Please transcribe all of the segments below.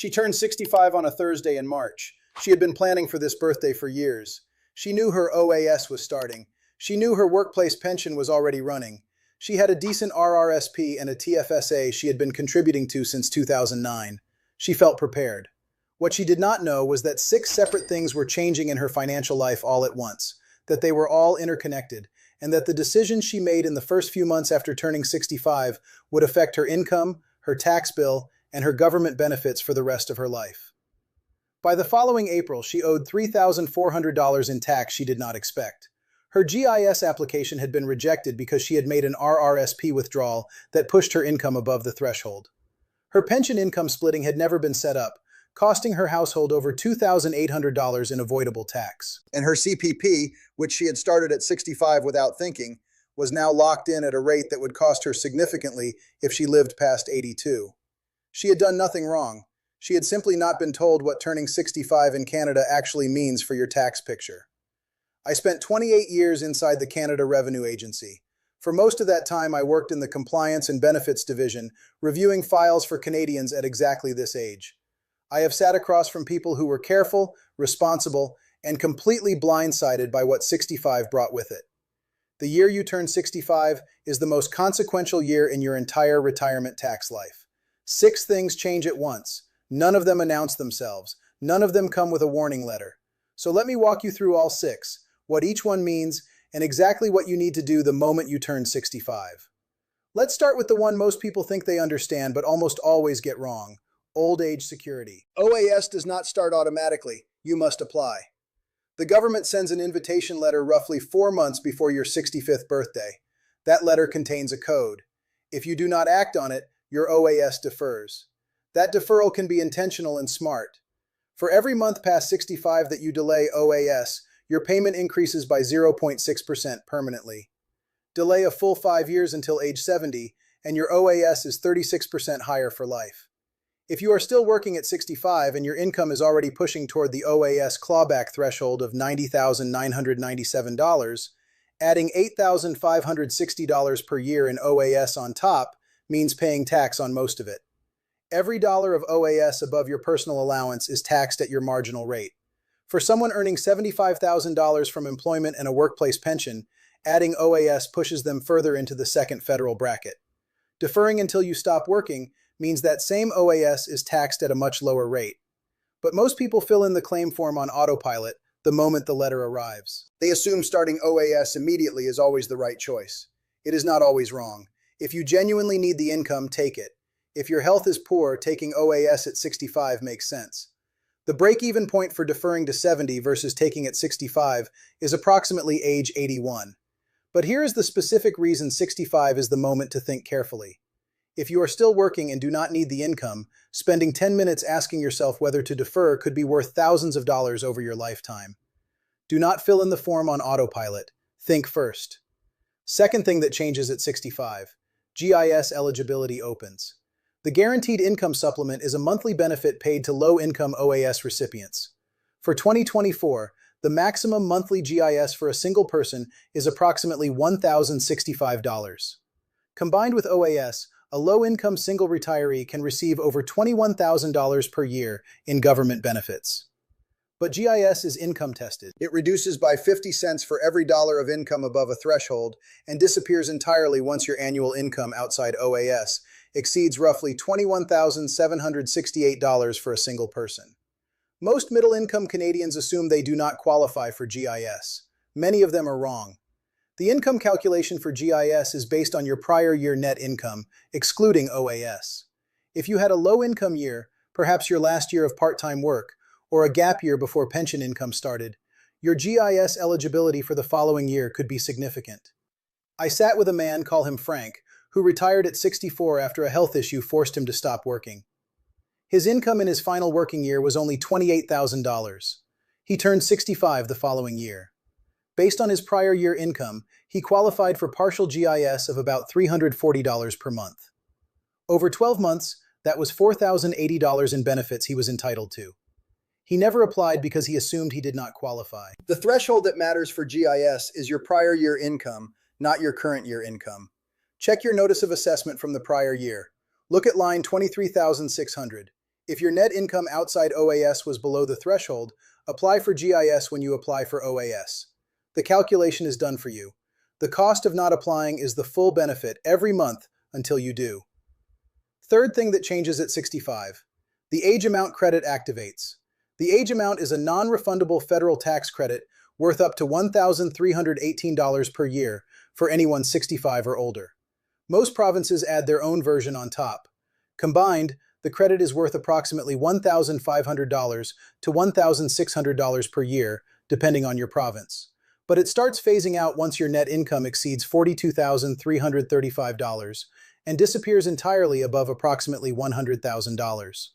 She turned 65 on a Thursday in March. She had been planning for this birthday for years. She knew her OAS was starting. She knew her workplace pension was already running. She had a decent RRSP and a TFSA she had been contributing to since 2009. She felt prepared. What she did not know was that 6 separate things were changing in her financial life all at once, that they were all interconnected, and that the decisions she made in the first few months after turning 65 would affect her income, her tax bill, and her government benefits for the rest of her life. By the following April, she owed $3,400 in tax she did not expect. Her GIS application had been rejected because she had made an RRSP withdrawal that pushed her income above the threshold. Her pension income splitting had never been set up, costing her household over $2,800 in avoidable tax. And her CPP, which she had started at 65 without thinking, was now locked in at a rate that would cost her significantly if she lived past 82. She had done nothing wrong. She had simply not been told what turning 65 in Canada actually means for your tax picture. I spent 28 years inside the Canada Revenue Agency. For most of that time, I worked in the Compliance and Benefits Division, reviewing files for Canadians at exactly this age. I have sat across from people who were careful, responsible, and completely blindsided by what 65 brought with it. The year you turn 65 is the most consequential year in your entire retirement tax life. 6 things change at once. None of them announce themselves. None of them come with a warning letter. So let me walk you through all 6, what each one means, and exactly what you need to do the moment you turn 65. Let's start with the one most people think they understand but almost always get wrong: old age security. OAS does not start automatically. You must apply. The government sends an invitation letter roughly 4 months before your 65th birthday. That letter contains a code. If you do not act on it, your OAS defers. That deferral can be intentional and smart. For every month past 65 that you delay OAS, your payment increases by 0.6% permanently. Delay a full 5 years until age 70, and your OAS is 36% higher for life. If you are still working at 65 and your income is already pushing toward the OAS clawback threshold of $90,997, adding $8,560 per year in OAS on top means paying tax on most of it. Every dollar of OAS above your personal allowance is taxed at your marginal rate. For someone earning $75,000 from employment and a workplace pension, adding OAS pushes them further into the second federal bracket. Deferring until you stop working means that same OAS is taxed at a much lower rate. But most people fill in the claim form on autopilot the moment the letter arrives. They assume starting OAS immediately is always the right choice. It is not always wrong. If you genuinely need the income, take it. If your health is poor, taking OAS at 65 makes sense. The break-even point for deferring to 70 versus taking at 65 is approximately age 81. But here is the specific reason 65 is the moment to think carefully. If you are still working and do not need the income, spending 10 minutes asking yourself whether to defer could be worth thousands of dollars over your lifetime. Do not fill in the form on autopilot. Think first. Second thing that changes at 65. GIS eligibility opens. The Guaranteed Income Supplement is a monthly benefit paid to low-income OAS recipients. For 2024, the maximum monthly GIS for a single person is approximately $1,065. Combined with OAS, a low-income single retiree can receive over $21,000 per year in government benefits. But GIS is income tested. It reduces by 50 cents for every dollar of income above a threshold and disappears entirely once your annual income outside OAS exceeds roughly $21,768 for a single person. Most middle-income Canadians assume they do not qualify for GIS. Many of them are wrong. The income calculation for GIS is based on your prior year net income, excluding OAS. If you had a low-income year, perhaps your last year of part-time work, or a gap year before pension income started, your GIS eligibility for the following year could be significant. I sat with a man, call him Frank, who retired at 64 after a health issue forced him to stop working. His income in his final working year was only $28,000. He turned 65 the following year. Based on his prior year income, he qualified for partial GIS of about $340 per month. Over 12 months, that was $4,080 in benefits he was entitled to. He never applied because he assumed he did not qualify. The threshold that matters for GIS is your prior year income, not your current year income. Check your notice of assessment from the prior year. Look at line 23,600. If your net income outside OAS was below the threshold, apply for GIS when you apply for OAS. The calculation is done for you. The cost of not applying is the full benefit every month until you do. Third thing that changes at 65. The age amount credit activates. The age amount is a non-refundable federal tax credit worth up to $1,318 per year for anyone 65 or older. Most provinces add their own version on top. Combined, the credit is worth approximately $1,500 to $1,600 per year, depending on your province. But it starts phasing out once your net income exceeds $42,335 and disappears entirely above approximately $100,000.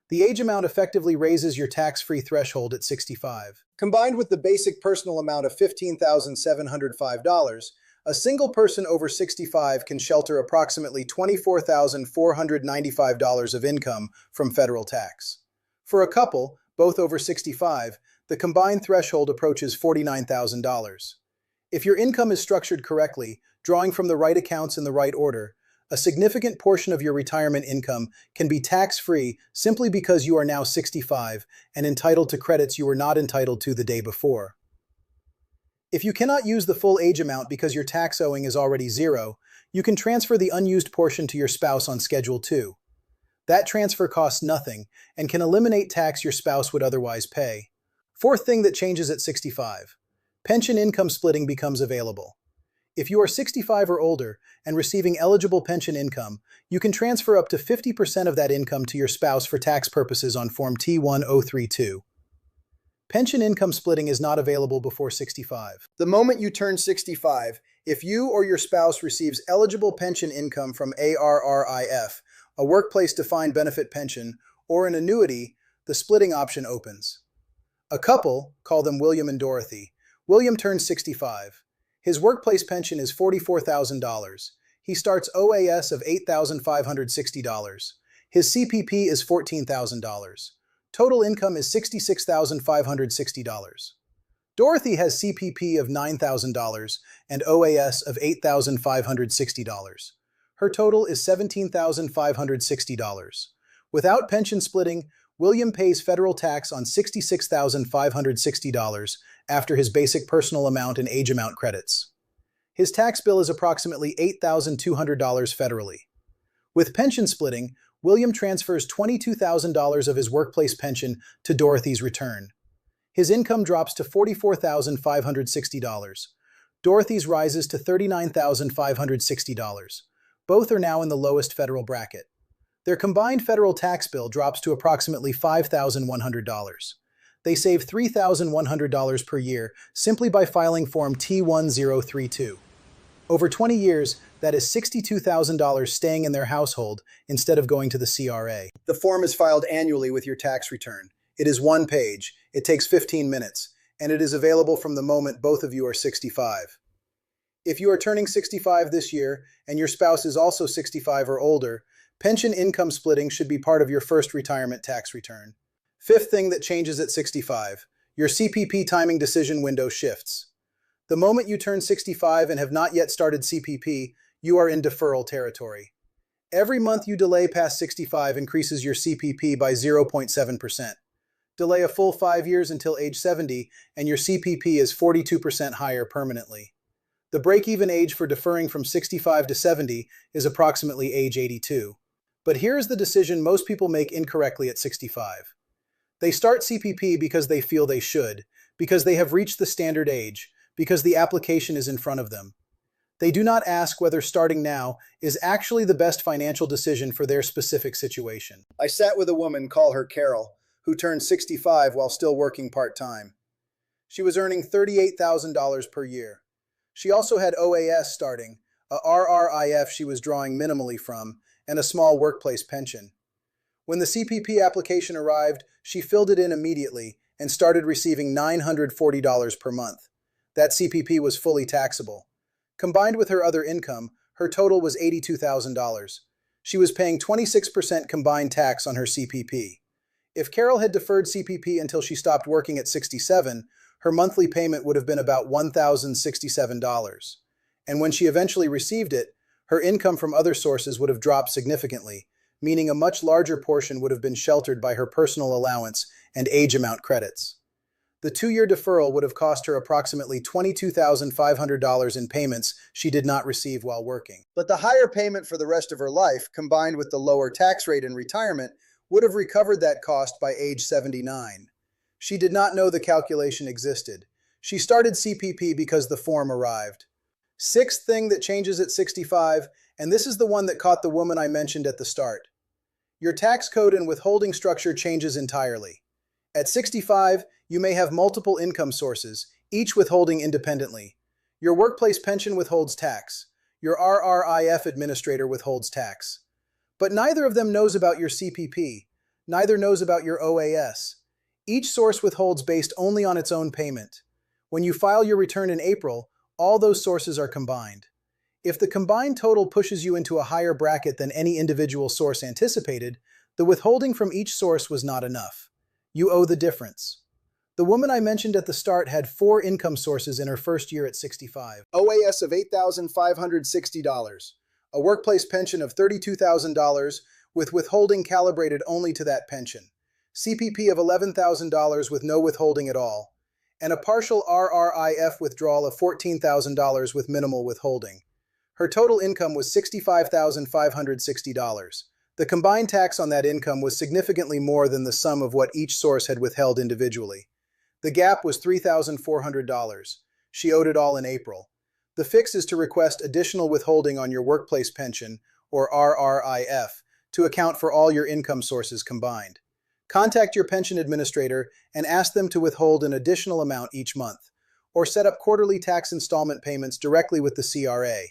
The age amount effectively raises your tax-free threshold at 65. Combined with the basic personal amount of $15,705, a single person over 65 can shelter approximately $24,495 of income from federal tax. For a couple, both over 65, the combined threshold approaches $49,000. If your income is structured correctly, drawing from the right accounts in the right order, a significant portion of your retirement income can be tax-free simply because you are now 65 and entitled to credits you were not entitled to the day before. If you cannot use the full age amount because your tax owing is already zero, you can transfer the unused portion to your spouse on Schedule 2. That transfer costs nothing and can eliminate tax your spouse would otherwise pay. Fourth thing that changes at 65. Pension income splitting becomes available. If you are 65 or older and receiving eligible pension income, you can transfer up to 50% of that income to your spouse for tax purposes on Form T1032. Pension income splitting is not available before 65. The moment you turn 65, if you or your spouse receives eligible pension income from ARRIF, a workplace defined benefit pension, or an annuity, the splitting option opens. A couple, call them William and Dorothy. William turns 65. His workplace pension is $44,000. He starts OAS of $8,560. His CPP is $14,000. Total income is $66,560. Dorothy has CPP of $9,000 and OAS of $8,560. Her total is $17,560. Without pension splitting, William pays federal tax on $66,560 after his basic personal amount and age amount credits. His tax bill is approximately $8,200 federally. With pension splitting, William transfers $22,000 of his workplace pension to Dorothy's return. His income drops to $44,560. Dorothy's rises to $39,560. Both are now in the lowest federal bracket. Their combined federal tax bill drops to approximately $5,100. They save $3,100 per year simply by filing Form T1032. Over 20 years, that is $62,000 staying in their household instead of going to the CRA. The form is filed annually with your tax return. It is one page, it takes 15 minutes, and it is available from the moment both of you are 65. If you are turning 65 this year and your spouse is also 65 or older, pension income splitting should be part of your first retirement tax return. Fifth thing that changes at 65. Your CPP timing decision window shifts. The moment you turn 65 and have not yet started CPP, you are in deferral territory. Every month you delay past 65 increases your CPP by 0.7%. Delay a full 5 years until age 70, and your CPP is 42% higher permanently. The break-even age for deferring from 65 to 70 is approximately age 82. But here's the decision most people make incorrectly at 65. They start CPP because they feel they should, because they have reached the standard age, because the application is in front of them. They do not ask whether starting now is actually the best financial decision for their specific situation. I sat with a woman, call her Carol, who turned 65 while still working part-time. She was earning $38,000 per year. She also had OAS starting, a RRIF she was drawing minimally from, and a small workplace pension. When the CPP application arrived, she filled it in immediately and started receiving $940 per month. That CPP was fully taxable. Combined with her other income, her total was $82,000. She was paying 26% combined tax on her CPP. If Carol had deferred CPP until she stopped working at 67, her monthly payment would have been about $1,067. And when she eventually received it, her income from other sources would have dropped significantly, meaning a much larger portion would have been sheltered by her personal allowance and age amount credits. The 2-year deferral would have cost her approximately $22,500 in payments she did not receive while working. But the higher payment for the rest of her life, combined with the lower tax rate in retirement, would have recovered that cost by age 79. She did not know the calculation existed. She started CPP because the form arrived. Sixth thing that changes at 65, and this is the one that caught the woman I mentioned at the start. Your tax code and withholding structure changes entirely. At 65, you may have multiple income sources, each withholding independently. Your workplace pension withholds tax. Your RRIF administrator withholds tax. But neither of them knows about your CPP. Neither knows about your OAS. Each source withholds based only on its own payment. When you file your return in April, all those sources are combined. If the combined total pushes you into a higher bracket than any individual source anticipated, the withholding from each source was not enough. You owe the difference. The woman I mentioned at the start had 4 income sources in her first year at 65. OAS of $8,560, a workplace pension of $32,000 with withholding calibrated only to that pension, CPP of $11,000 with no withholding at all, and a partial RRIF withdrawal of $14,000 with minimal withholding. Her total income was $65,560. The combined tax on that income was significantly more than the sum of what each source had withheld individually. The gap was $3,400. She owed it all in April. The fix is to request additional withholding on your workplace pension, or RRIF, to account for all your income sources combined. Contact your pension administrator and ask them to withhold an additional amount each month, or set up quarterly tax installment payments directly with the CRA.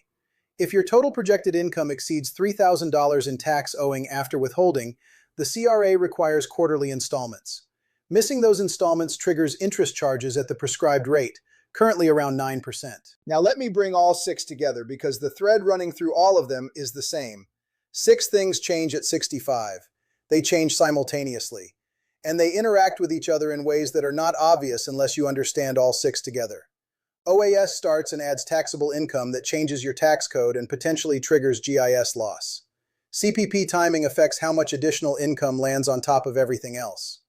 If your total projected income exceeds $3,000 in tax owing after withholding, the CRA requires quarterly installments. Missing those installments triggers interest charges at the prescribed rate, currently around 9%. Now let me bring all 6 together because the thread running through all of them is the same. 6 things change at 65. They change simultaneously, and they interact with each other in ways that are not obvious unless you understand all 6 together. OAS starts and adds taxable income that changes your tax code and potentially triggers GIS loss. CPP timing affects how much additional income lands on top of everything else.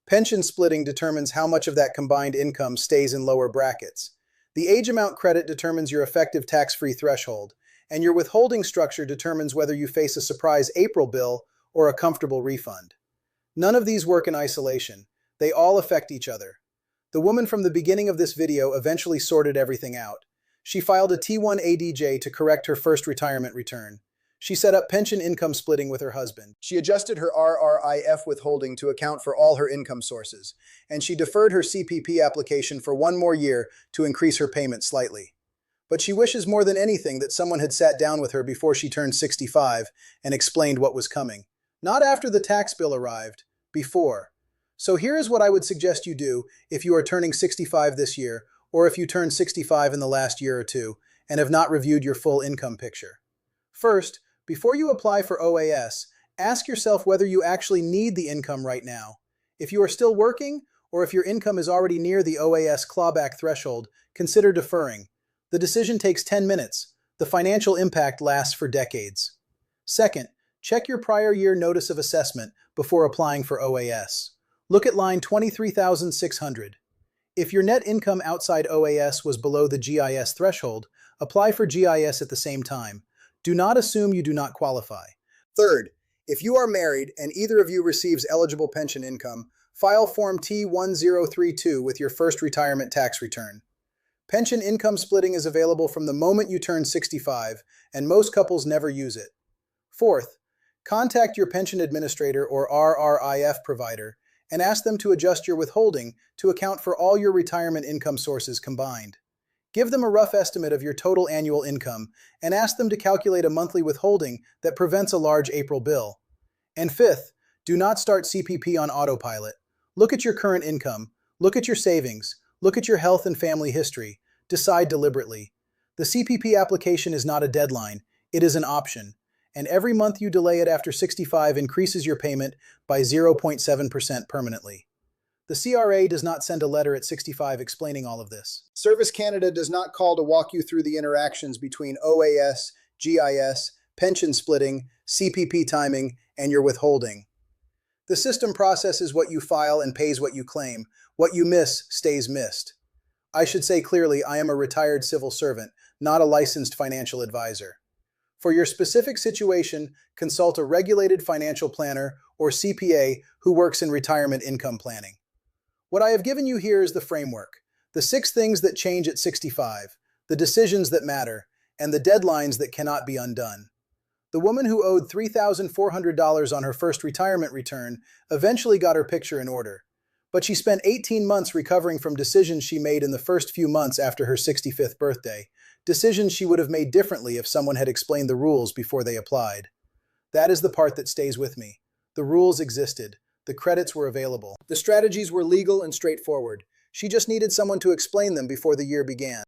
Pension splitting determines how much of that combined income stays in lower brackets. The age amount credit determines your effective tax-free threshold, and your withholding structure determines whether you face a surprise April bill or a comfortable refund. None of these work in isolation. They all affect each other. The woman from the beginning of this video eventually sorted everything out. She filed a T1 ADJ to correct her first retirement return. She set up pension income splitting with her husband. She adjusted her RRIF withholding to account for all her income sources, and she deferred her CPP application for 1 more year to increase her payment slightly. But she wishes more than anything that someone had sat down with her before she turned 65 and explained what was coming. Not after the tax bill arrived, before. So here is what I would suggest you do if you are turning 65 this year, or if you turned 65 in the last year or two and have not reviewed your full income picture. First, before you apply for OAS, ask yourself whether you actually need the income right now. If you are still working, or if your income is already near the OAS clawback threshold, consider deferring. The decision takes 10 minutes. The financial impact lasts for decades. Second, check your prior year notice of assessment before applying for OAS. Look at line 23,600. If your net income outside OAS was below the GIS threshold, apply for GIS at the same time. Do not assume you do not qualify. Third, if you are married and either of you receives eligible pension income, file Form T1032 with your first retirement tax return. Pension income splitting is available from the moment you turn 65, and most couples never use it. Fourth, contact your pension administrator or RRIF provider and ask them to adjust your withholding to account for all your retirement income sources combined. Give them a rough estimate of your total annual income and ask them to calculate a monthly withholding that prevents a large April bill. And fifth, do not start CPP on autopilot. Look at your current income, look at your savings, look at your health and family history. Decide deliberately. The CPP application is not a deadline, it is an option, and every month you delay it after 65 increases your payment by 0.7% permanently. The CRA does not send a letter at 65 explaining all of this. Service Canada does not call to walk you through the interactions between OAS, GIS, pension splitting, CPP timing, and you're withholding. The system processes what you file and pays what you claim. What you miss stays missed. I should say clearly, I am a retired civil servant, not a licensed financial advisor. For your specific situation, consult a regulated financial planner or CPA who works in retirement income planning. What I have given you here is the framework, the 6 things that change at 65, the decisions that matter, and the deadlines that cannot be undone. The woman who owed $3,400 on her first retirement return eventually got her picture in order, but she spent 18 months recovering from decisions she made in the first few months after her 65th birthday, decisions she would have made differently if someone had explained the rules before they applied. That is the part that stays with me. The rules existed. The credits were available. The strategies were legal and straightforward. She just needed someone to explain them before the year began.